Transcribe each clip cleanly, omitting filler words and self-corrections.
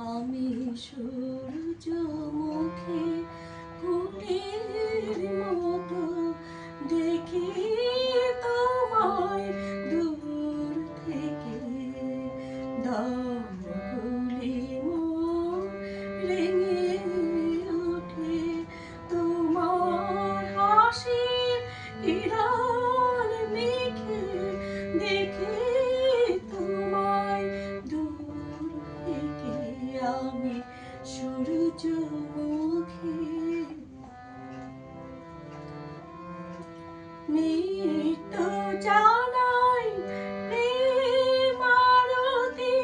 আমি সূর্যমুখী ফুলের মতো দেখি তোমায় দূর থেকে। দমগুলি মন রেঙে ওঠে তোমার হাসির কিরণ মেখে দেখি তোমায় দূর থেকে। আমি সূর্যমুখী নিত্য জানাই প্রেম আরতি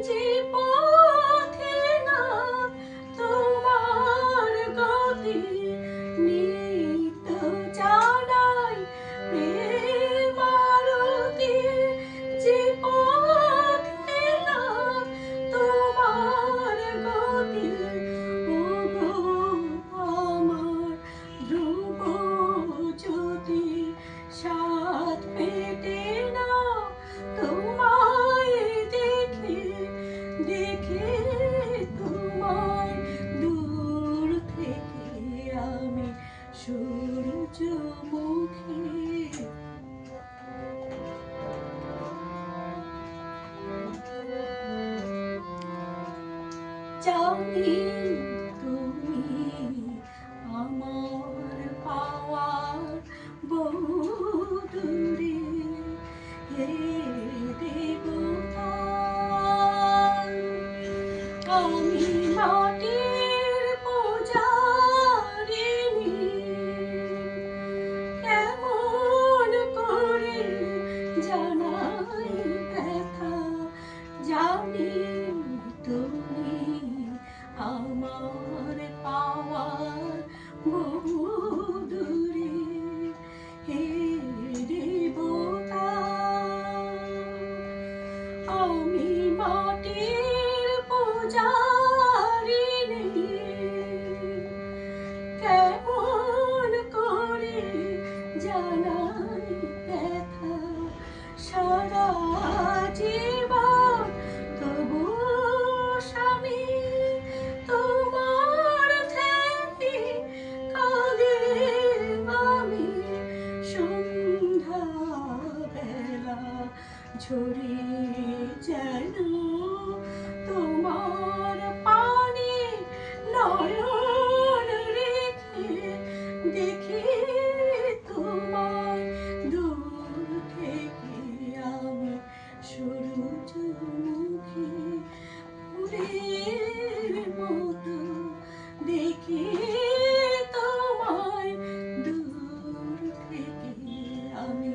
যে পথে না তোমার গতি। নিত্য জানাই প্রেম আরতি যে পথে না তোমার গতি। ওগো আমার ধ্রুব জ্যোতি, সাত পেতে না তোমায় দেখে দেখে তোমায় দূর থেকে। আমি সূর্যমুখী জানি তুমি আমার পাওয়ার বহু দূরে। হে দেবতা, আমি মাটির পূজারিণী, কেমন করে জানাই ব্যথা। জানি তুমি আমার পাওয়ার বহু দূরে। হে দেবতা, আমি মাটির পূজারিণী, কেমন করে জানাই ব্যথা। সারা জীবন তবু স্বামী তোমার ধ্যানে কাঁদে আমি। সন্ধ্যা বেলা ঝরিয়ে যেন তোমার পানে নয়ন রেখে দেখি তোমায় দূর থেকে। আমি সূর্যমুখী ফুলের মতো দেখি তোমায় দূর থেকে। আমি